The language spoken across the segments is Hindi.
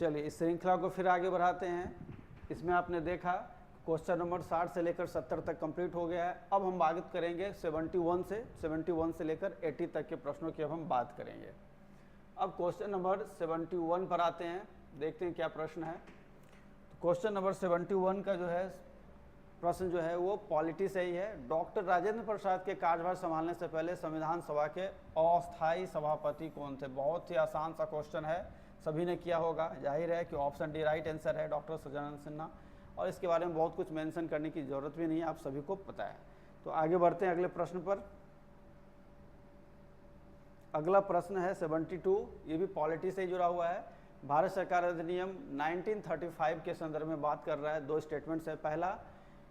चलिए इस श्रृंखला को फिर आगे बढ़ाते हैं। इसमें आपने देखा क्वेश्चन नंबर 60 से लेकर 70 तक कंप्लीट हो गया है। अब हम बात करेंगे 71 से लेकर 80 तक के प्रश्नों की अब हम बात करेंगे। अब क्वेश्चन नंबर 71 पर आते हैं, देखते हैं क्या प्रश्न है। तो क्वेश्चन नंबर 71 का जो है प्रश्न जो है वो पॉलिटी से ही है। डॉक्टर राजेंद्र प्रसाद के कार्यभार संभालने से पहले संविधान सभा के अस्थायी सभापति कौन थे? बहुत ही आसान सा क्वेश्चन है, सभी ने किया होगा। जाहिर है कि ऑप्शन डी राइट आंसर है, डॉक्टर सज्जनानंद सिन्हा। और इसके बारे में बहुत कुछ मेंशन करने की जरूरत भी नहीं है, आप सभी को पता है। तो आगे बढ़ते हैं अगले प्रश्न पर। अगला प्रश्न है 72, ये भी पॉलिटी से ही जुड़ा हुआ है। भारत सरकार अधिनियम 1935 के संदर्भ में बात कर रहा है। दो स्टेटमेंट्स है। पहला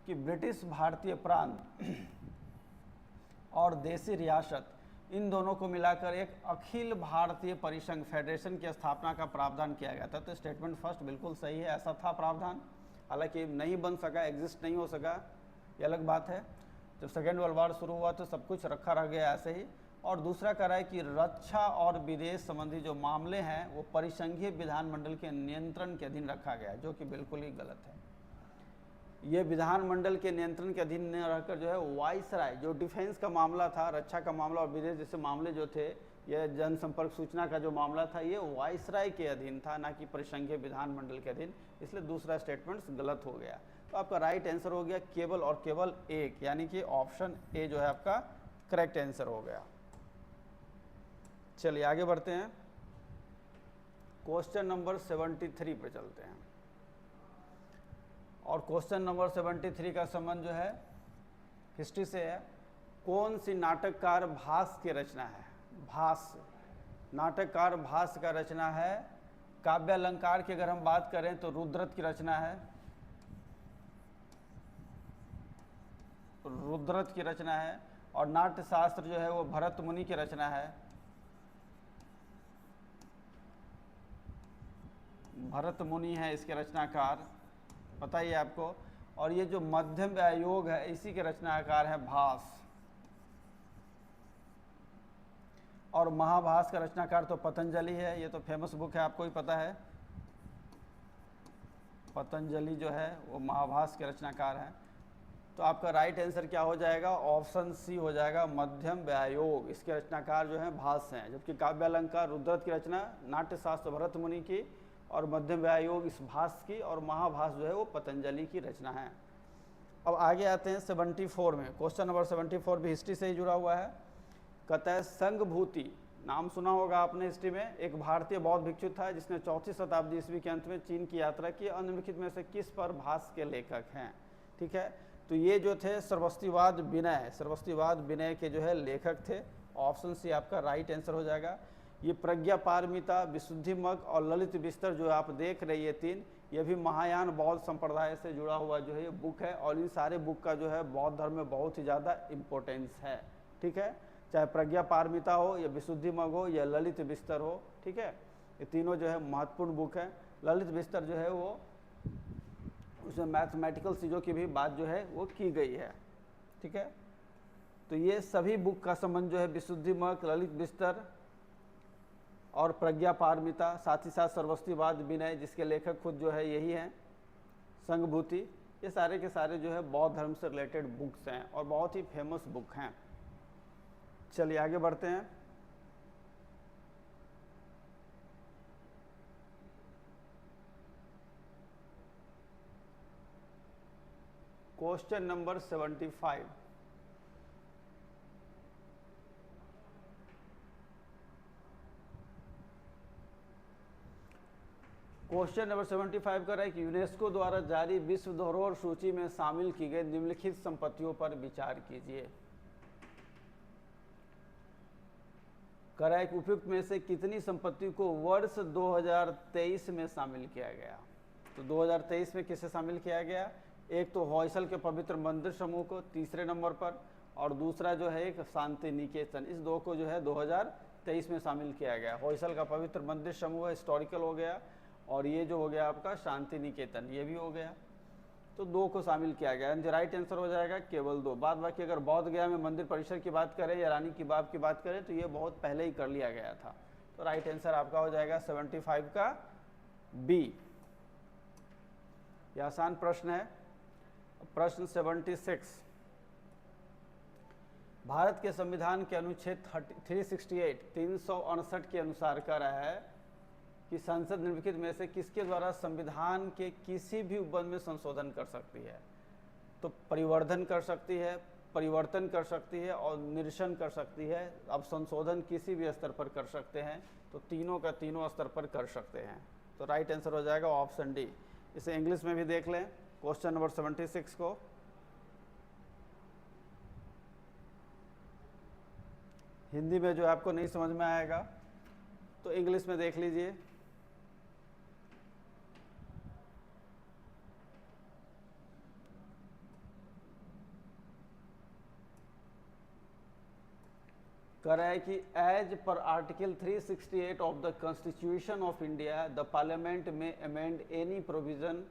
कि ब्रिटिश भारतीय प्रांत और देसी रियासत इन दोनों को मिलाकर एक अखिल भारतीय परिसंघ फेडरेशन की स्थापना का प्रावधान किया गया था। तो स्टेटमेंट फर्स्ट बिल्कुल सही है, ऐसा था प्रावधान, हालांकि नहीं बन सका, एग्जिस्ट नहीं हो सका, ये अलग बात है। जब सेकेंड वर्ल्ड वॉर शुरू हुआ तो सब कुछ रखा रह गया ऐसे ही। और दूसरा कह रहा है कि रक्षा और विदेश संबंधी जो मामले हैं वो परिसंघीय विधानमंडल के नियंत्रण के अधीन रखा गया है, जो कि बिल्कुल ही गलत है। ये विधानमंडल के नियंत्रण के अधीन न रहकर जो है वाइसराय, जो डिफेंस का मामला था, रक्षा का मामला और विदेश जैसे मामले जो थे, यह जनसंपर्क सूचना का जो मामला था, ये वाइसराय के अधीन था, ना कि परिसंघीय विधानमंडल के अधीन। इसलिए दूसरा स्टेटमेंट गलत हो गया। तो आपका राइट आंसर हो गया केवल और केवल एक, यानी कि ऑप्शन ए जो है आपका करेक्ट आंसर हो गया। चलिए आगे बढ़ते हैं, क्वेश्चन नंबर 73 पर चलते हैं। और क्वेश्चन नंबर 73 का संबंध जो है हिस्ट्री से है। कौन सी नाटककार भास की रचना है? भास, नाटककार भास का रचना है। काव्य अलंकार की अगर हम बात करें तो रुद्रत की रचना है, रुद्रत की रचना है। और नाट्य शास्त्र जो है वो भरत मुनि की रचना है, भरत मुनि है इसके रचनाकार, पता ही है आपको। और ये जो मध्यम व्यायोग है इसी के रचनाकार है भास। और महाभास का रचनाकार तो पतंजलि है, ये तो फेमस बुक है, आपको ही पता है। पतंजलि जो है वो महाभास के रचनाकार हैं। तो आपका राइट आंसर क्या हो जाएगा? ऑप्शन सी हो जाएगा, मध्यम व्यायोग। इसके रचनाकार जो है भास हैं, जबकि काव्य अलंकार रुद्रत की रचना, नाट्य शास्त्र भरत मुनि की, और मध्यम व्यायोग इस भास की, और महाभास जो है वो पतंजलि की रचना है। अब आगे आते हैं 74 में। क्वेश्चन नंबर 74 भी हिस्ट्री से ही जुड़ा हुआ है। कहता है संघभूति, नाम सुना होगा आपने हिस्ट्री में, एक भारतीय बौद्ध भिक्षु था जिसने 4वीं शताब्दी ईस्वी के अंत में चीन की यात्रा की। निम्नलिखित में से किस पर भास के लेखक हैं? ठीक है, तो ये जो थे श्रवस्तिवाद विनय, श्रवस्तिवाद विनय के जो है लेखक थे। ऑप्शन सी आपका राइट आंसर हो जाएगा। ये प्रज्ञा पारमिता, विशुद्धिमग और ललित विस्तर जो आप देख रहे हैं तीन, ये भी महायान बौद्ध संप्रदाय से जुड़ा हुआ जो है ये बुक है। और इन सारे बुक का जो है बौद्ध धर्म में बहुत ही ज़्यादा इम्पोर्टेंस है। ठीक है, चाहे प्रज्ञा पारमिता हो या विशुद्धिमग हो या ललित विस्तर हो, ठीक है, ये तीनों जो है महत्वपूर्ण बुक है। ललित विस्तर जो है वो उसमें मैथमेटिकल चीज़ों की भी बात जो है वो की गई है। ठीक है, तो ये सभी बुक का संबंध जो है विशुद्धिमग, ललित विस्तर और प्रज्ञा पारमिता, साथ ही साथ श्रवस्तिवाद विनय जिसके लेखक खुद जो है यही हैं, संघभूति, ये सारे के सारे जो है बौद्ध धर्म से रिलेटेड बुक्स हैं और बहुत ही फेमस बुक हैं। चलिए आगे बढ़ते हैं। Question number 75। क्वेश्चन नंबर 75 कर रहा है कि यूनेस्को द्वारा जारी विश्व धरोहर सूची में शामिल की गई निम्नलिखित संपत्तियों पर विचार कीजिए। कह रहा है कि उपयुक्त में से कितनी संपत्ति को वर्ष 2023 में शामिल किया गया? तो 2023 में किसे शामिल किया गया? एक तो हॉयसल के पवित्र मंदिर समूह को तीसरे नंबर पर, और दूसरा जो है एक शांति निकेतन। इस दो को जो है 2023 में शामिल किया गया। हॉयसल का पवित्र मंदिर समूह हिस्टोरिकल हो गया, और ये जो हो गया आपका शांति निकेतन, ये भी हो गया। तो दो को शामिल किया गया, राइट आंसर हो जाएगा केवल दो। बाद बाकी अगर बौद्ध गया में मंदिर परिसर की बात करें या रानी की बाग की बात करें तो ये बहुत पहले ही कर लिया गया था। तो राइट आंसर आपका हो जाएगा 75 का बी। यह आसान प्रश्न है। प्रश्न 76, भारत के संविधान के अनुच्छेद 368 के अनुसार कह रहा है कि संसद निम्नलिखित में से किसके द्वारा संविधान के किसी भी उपबंध में संशोधन कर सकती है। तो परिवर्धन कर सकती है, परिवर्तन कर सकती है और निरसन कर सकती है। अब संशोधन किसी भी स्तर पर कर सकते हैं, तो तीनों का तीनों स्तर पर कर सकते हैं। तो राइट आंसर हो जाएगा ऑप्शन डी। इसे इंग्लिश में भी देख लें, क्वेश्चन नंबर 76 को। हिंदी में जो आपको नहीं समझ में आएगा तो इंग्लिश में देख लीजिए। कह रहा है कि एज पर article 368 of the constitution of India the parliament में amend any provision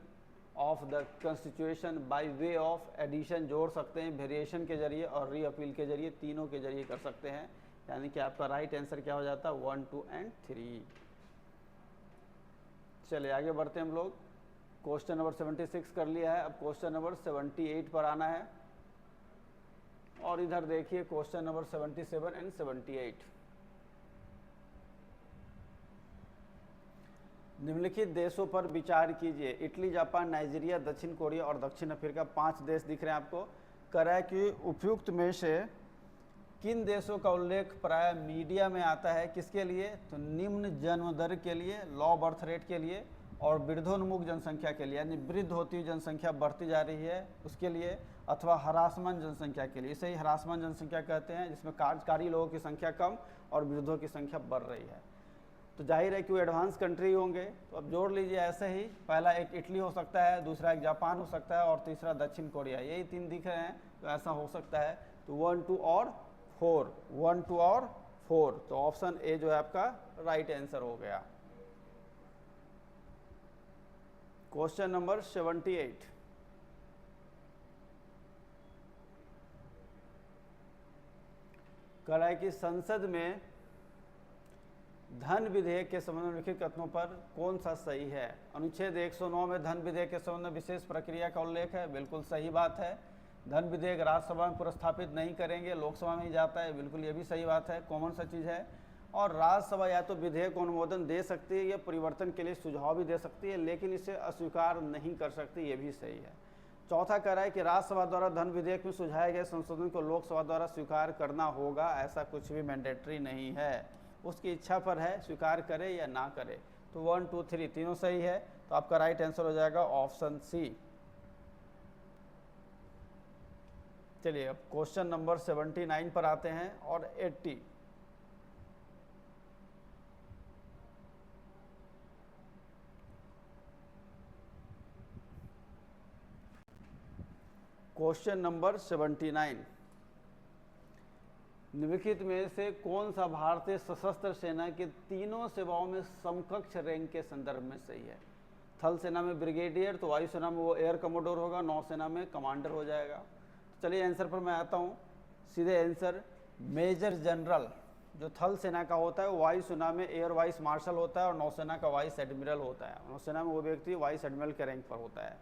of the constitution by way of addition, जोड़ सकते हैं, वेरिएशन के जरिए और री अपील के जरिए, तीनों के जरिए कर सकते हैं। यानी कि आपका राइट आंसर क्या हो जाता है 1, 2 एंड 3। चलिए आगे बढ़ते हैं हम लोग। क्वेश्चन नंबर 76 कर लिया है, अब क्वेश्चन नंबर 78 पर आना है। और इधर देखिए क्वेश्चन नंबर 77 एंड 78। निम्नलिखित देशों पर विचार कीजिए। इटली, जापान, नाइजीरिया, दक्षिण कोरिया और दक्षिण अफ्रीका, 5 देश दिख रहे हैं आपको। कह रहा है कि उपयुक्त में से किन देशों का उल्लेख प्राय मीडिया में आता है, किसके लिए? तो निम्न जन्म दर के लिए, लो बर्थ रेट के लिए और वृद्धोन्मुख जनसंख्या के लिए, यानी वृद्ध होती हुई जनसंख्या बढ़ती जा रही है उसके लिए, अथवा हरासमान जनसंख्या के लिए। इसे ही हरासमान जनसंख्या कहते हैं, जिसमें कार्यकारी लोगों की संख्या कम और वृद्धों की संख्या बढ़ रही है। तो जाहिर है कि वो एडवांस कंट्री होंगे। तो अब जोड़ लीजिए ऐसे ही, पहला एक इटली हो सकता है, दूसरा एक जापान हो सकता है और तीसरा दक्षिण कोरिया। यही 3 दिख रहे हैं, तो ऐसा हो सकता है। तो 1, 2 और 4, 1, 2 और 4। तो ऑप्शन ए जो है आपका राइट आंसर हो गया। Question number 78। कह रहा है कि संसद में धन विधेयक के संबंध में लिखित कथनों पर कौन सा सही है? अनुच्छेद 109 में धन विधेयक के संबंध में विशेष प्रक्रिया का उल्लेख है, बिल्कुल सही बात है। धन विधेयक राज्यसभा में प्रस्तापित नहीं करेंगे, लोकसभा में ही जाता है, बिल्कुल ये भी सही बात है, कॉमन सा चीज़ है। और राज्यसभा या तो विधेयक को अनुमोदन दे सकती है या परिवर्तन के लिए सुझाव भी दे सकती है, लेकिन इसे अस्वीकार नहीं कर सकती, ये भी सही है। चौथा कह रहा है कि राज्यसभा द्वारा धन विधेयक में सुझाए गए संशोधन को लोकसभा द्वारा स्वीकार करना होगा, ऐसा कुछ भी मैंडेटरी नहीं है, उसकी इच्छा पर है, स्वीकार करे या ना करे। तो 1, 2, 3 तीनों सही है। तो आपका राइट आंसर हो जाएगा ऑप्शन सी। चलिए अब क्वेश्चन नंबर 79 पर आते हैं और 80। क्वेश्चन नंबर 79, निम्नलिखित में से कौन सा भारतीय सशस्त्र सेना के तीनों सेवाओं में समकक्ष रैंक के संदर्भ में सही है? थल सेना में ब्रिगेडियर, तो वायुसेना में वो एयर कमोडोर होगा, नौसेना में कमांडर हो जाएगा। तो चलिए आंसर पर मैं आता हूँ। सीधे आंसर मेजर जनरल जो थल सेना का होता है, वो वायुसेना में एयर वाइस मार्शल होता है और नौसेना का वाइस एडमिरल होता है। नौसेना में वो व्यक्ति वाइस एडमिरल के रैंक पर होता है।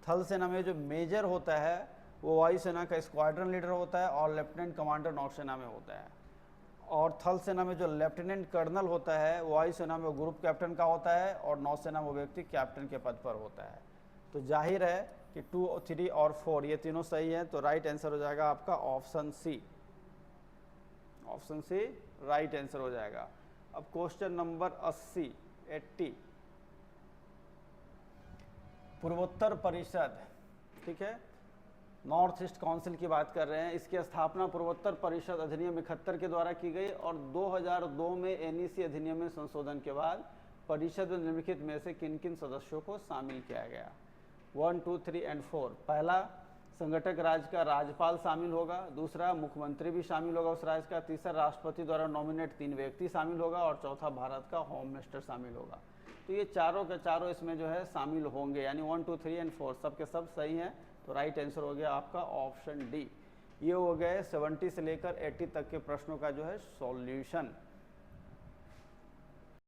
थल सेना में जो मेजर होता है वो वायुसेना का स्क्वाड्रन लीडर होता है और लेफ्टिनेंट कमांडर नौसेना में होता है। और थल सेना में जो लेफ्टिनेंट कर्नल होता है वो वायुसेना में ग्रुप कैप्टन का होता है और नौसेना में वो व्यक्ति कैप्टन के पद पर होता है। तो जाहिर है कि 2, 3 और 4 ये तीनों सही हैं। तो राइट आंसर हो जाएगा आपका option C. Option C right answer हो जाएगा। अब क्वेश्चन नंबर 80। पूर्वोत्तर परिषद, ठीक है, नॉर्थ ईस्ट काउंसिल की बात कर रहे हैं। इसकी स्थापना पूर्वोत्तर परिषद अधिनियम 71 के द्वारा की गई और 2002 में एनईसी अधिनियम में संशोधन के बाद परिषद में निम्नलिखित में से किन किन सदस्यों को शामिल किया गया? 1, 2, 3 एंड 4। पहला, संगठक राज्य का राज्यपाल शामिल होगा। दूसरा, मुख्यमंत्री भी शामिल होगा उस राज्य का। तीसरा, राष्ट्रपति द्वारा नॉमिनेट 3 व्यक्ति शामिल होगा और चौथा, भारत का होम मिनिस्टर शामिल होगा। तो ये चारों के चारों इसमें जो है शामिल होंगे, यानी 1, 2, 3 एंड 4 सब के सब सही हैं। तो राइट आंसर हो गया आपका ऑप्शन डी। ये हो गए 70 से लेकर 80 तक के प्रश्नों का जो है सॉल्यूशन।